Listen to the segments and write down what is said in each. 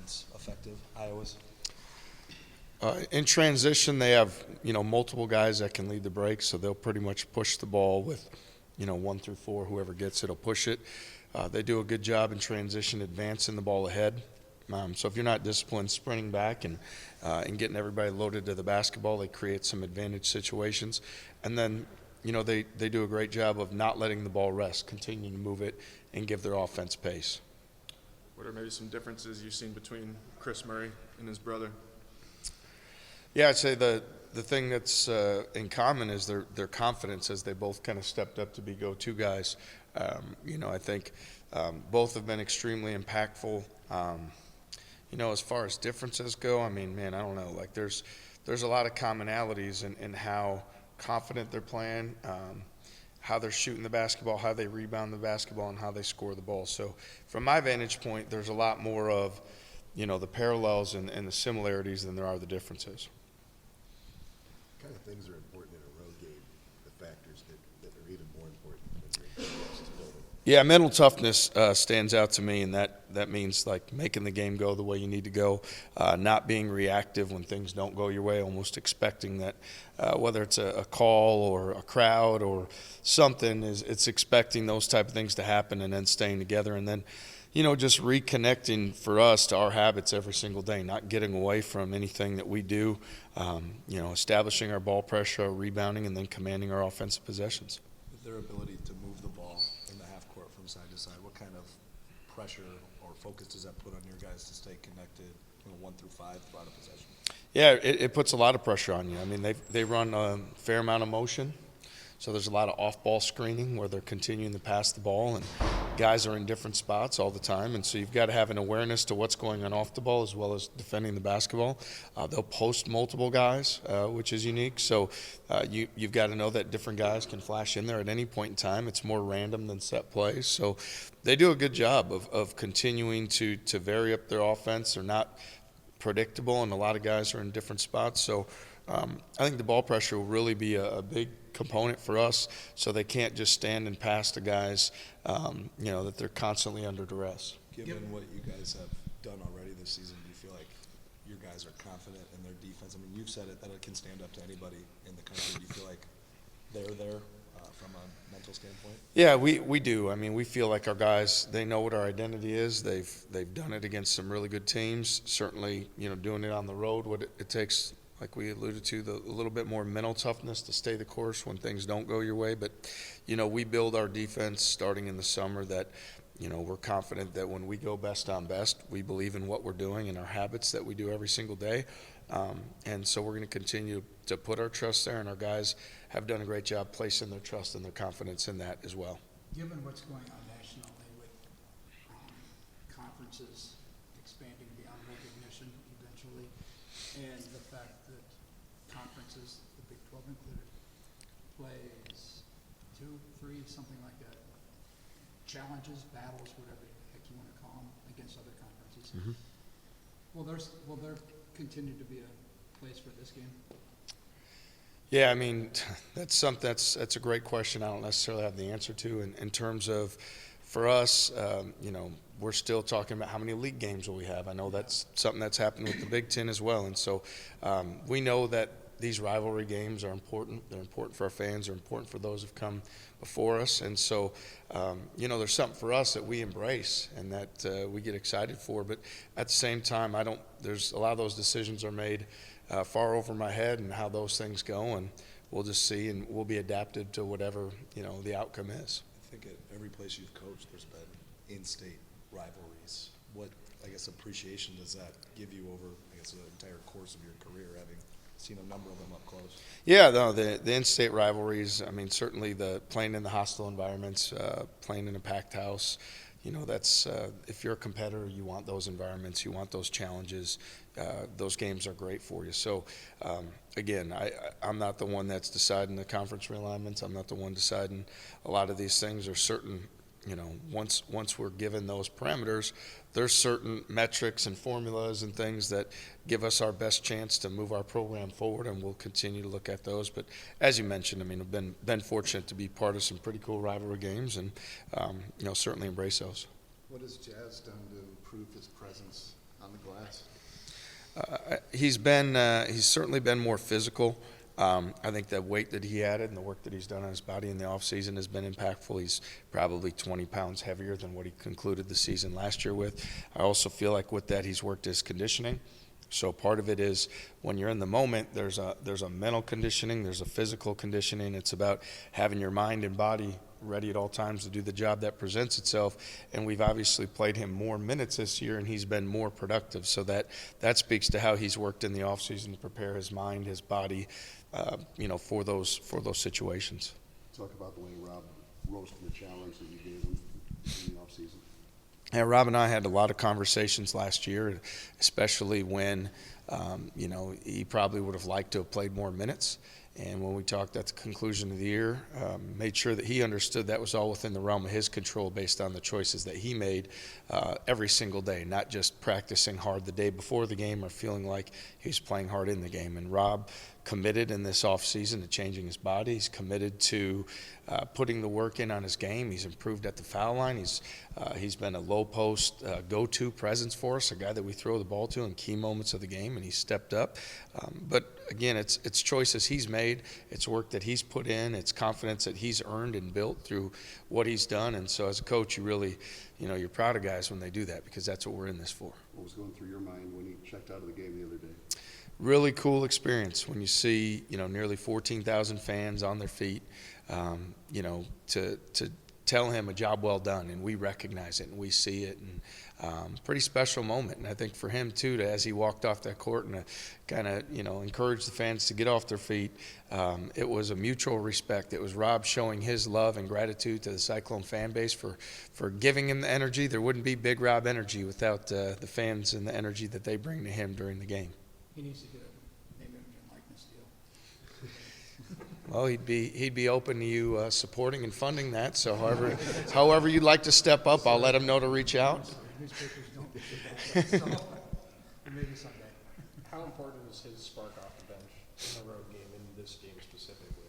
offense effective, Iowa's? In transition, they have, multiple guys that can lead the break, so they'll pretty much push the ball with, 1 through 4. Whoever gets it will push it. They do a good job in transition, advancing the ball ahead. So if you're not disciplined sprinting back and getting everybody loaded to the basketball, they create some advantage situations. And then, they do a great job of not letting the ball rest, continuing to move it and give their offense pace. What are maybe some differences you've seen between Chris Murray and his brother? Yeah, I'd say the thing that's in common is their confidence, as they both kind of stepped up to be go-to guys. I think both have been extremely impactful. As far as differences go, I don't know. Like there's a lot of commonalities in how confident they're playing, how they're shooting the basketball, how they rebound the basketball, and how they score the ball. So from my vantage point, there's a lot more of, the parallels and the similarities than there are the differences. What kind of things are important in a road game, the factors that are even more important when you're in this building? Yeah, mental toughness stands out to me, and that means like making the game go the way you need to go, not being reactive when things don't go your way, almost expecting that whether it's a call or a crowd or something, it's expecting those type of things to happen and then staying together, and then just reconnecting for us to our habits every single day, not getting away from anything that we do, establishing our ball pressure, our rebounding, and then commanding our offensive possessions. With their ability to move the ball in the half court from side to side, what kind of pressure or focus does that put on your guys to stay connected, 1 through 5 throughout a possession? Yeah, it puts a lot of pressure on you. They run a fair amount of motion, so there's a lot of off-ball screening where they're continuing to pass the ball, and guys are in different spots all the time, and so you've got to have an awareness to what's going on off the ball as well as defending the basketball. They'll post multiple guys, which is unique, so you've got to know that different guys can flash in there at any point in time. It's more random than set plays, so they do a good job of continuing to vary up their offense. They're not predictable, and a lot of guys are in different spots, so I think the ball pressure will really be a big component for us, so they can't just stand and pass to guys, that they're constantly under duress. Given what you guys have done already this season, do you feel like your guys are confident in their defense? You've said it, that it can stand up to anybody in the country. Do you feel like they're there from a mental standpoint? Yeah, we do. We feel like our guys, they know what our identity is. They've done it against some really good teams. Certainly, doing it on the road, what it takes, like we alluded to, a little bit more mental toughness to stay the course when things don't go your way. But, we build our defense starting in the summer that, we're confident that when we go best on best, we believe in what we're doing and our habits that we do every single day. And so we're going to continue to put our trust there, and our guys have done a great job placing their trust and their confidence in that as well. Given what's going on nationally with conferences expanding beyond recognition eventually, and the fact that conferences, the Big 12 included, plays 2, 3, something like that, challenges, battles, whatever the heck you want to call them, against other conferences. Mm-hmm. Will there continue to be a place for this game? Yeah, that's a great question. I don't necessarily have the answer to. In terms of, for us, we're still talking about how many league games will we have. I know that's something that's happened with the Big Ten as well, and so we know that these rivalry games are important. They're important for our fans. They're important for those who've come before us, and so there's something for us that we embrace and that we get excited for. But at the same time, there's a lot of those decisions are made far over my head and how those things go, and we'll just see, and we'll be adapted to whatever the outcome is. I think at every place you've coached, there's been in-state rivalries. What, appreciation does that give you over, the entire course of your career, having seen a number of them up close? Yeah, no, the in-state rivalries, certainly the playing in the hostile environments, playing in a packed house, that's if you're a competitor, you want those environments, you want those challenges. Those games are great for you. So, again, I'm not the one that's deciding the conference realignments. I'm not the one deciding a lot of these things. Are certain, once we're given those parameters, there's certain metrics and formulas and things that give us our best chance to move our program forward, and we'll continue to look at those. But as you mentioned, I've been fortunate to be part of some pretty cool rivalry games, and certainly embrace those. What has Jazz done to improve his presence on the glass He's certainly been more physical. I think the weight that he added and the work that he's done on his body in the offseason has been impactful. He's probably 20 pounds heavier than what he concluded the season last year with. I also feel like with that he's worked his conditioning. So part of it is when you're in the moment, there's a mental conditioning, there's a physical conditioning. It's about having your mind and body ready at all times to do the job that presents itself. And we've obviously played him more minutes this year, and he's been more productive. So that speaks to how he's worked in the offseason to prepare his mind, his body, for those situations. Talk about the way Rob rose to the challenge that you gave him in the offseason. Yeah, Rob and I had a lot of conversations last year, especially when, he probably would have liked to have played more minutes. And when we talked at the conclusion of the year, made sure that he understood that was all within the realm of his control based on the choices that he made every single day, not just practicing hard the day before the game or feeling like he was playing hard in the game. And Rob committed in this offseason to changing his body. He's committed to putting the work in on his game. He's improved at the foul line. He's been a low post go-to presence for us, a guy that we throw the ball to in key moments of the game, and he's stepped up. But again, it's choices he's made. It's work that he's put in. It's confidence that he's earned and built through what he's done. And so as a coach, you really, you're proud of guys when they do that because that's what we're in this for. What was going through your mind when he checked out of the game the other day? Really cool experience when you see, nearly 14,000 fans on their feet, to tell him a job well done, and we recognize it and we see it, and pretty special moment. And I think for him too, as he walked off that court and to kind of encourage the fans to get off their feet, it was a mutual respect. It was Rob showing his love and gratitude to the Cyclone fan base for giving him the energy. There wouldn't be Big Rob energy without the fans and the energy that they bring to him during the game. He needs to get a name, image, and likeness deal. Well, he'd be open to you supporting and funding that. So however you'd like to step up, I'll let him know to reach out. Newspapers don't get that, so maybe someday. How important is his spark off the bench in a road game, in this game specifically?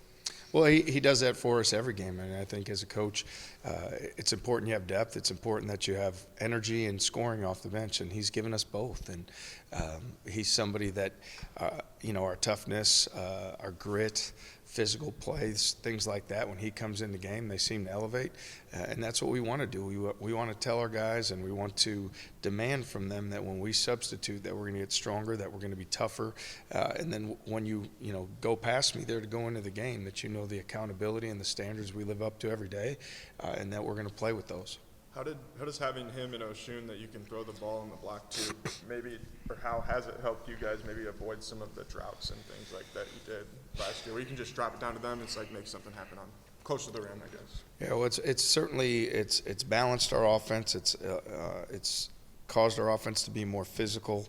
Well, he does that for us every game, and I think as a coach, it's important you have depth. It's important that you have energy and scoring off the bench, and he's given us both. And he's somebody that, our toughness, our grit, physical plays, things like that, when he comes in the game, they seem to elevate, and that's what we want to do. We want to tell our guys, and we want to demand from them that when we substitute, that we're going to get stronger, that we're going to be tougher, and then when you go past me there to go into the game, that the accountability and the standards we live up to every day, and that we're going to play with those. How does having him in Oshun that you can throw the ball in the block too, maybe, or how has it helped you guys maybe avoid some of the droughts and things like that you did last year, where you can just drop it down to them, it's like make something happen on close to the rim, I guess? Yeah, well, it's certainly it's balanced our offense. It's caused our offense to be more physical.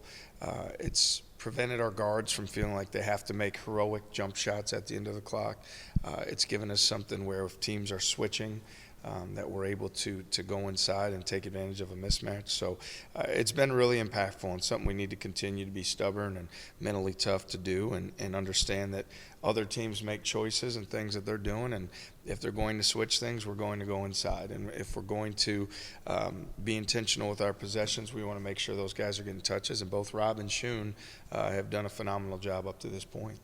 It's prevented our guards from feeling like they have to make heroic jump shots at the end of the clock. It's given us something where if teams are switching, that we're able to go inside and take advantage of a mismatch. So it's been really impactful and something we need to continue to be stubborn and mentally tough to do, and understand that other teams make choices and things that they're doing, and if they're going to switch things, we're going to go inside. And if we're going to be intentional with our possessions, we want to make sure those guys are getting touches, and both Rob and Shun have done a phenomenal job up to this point.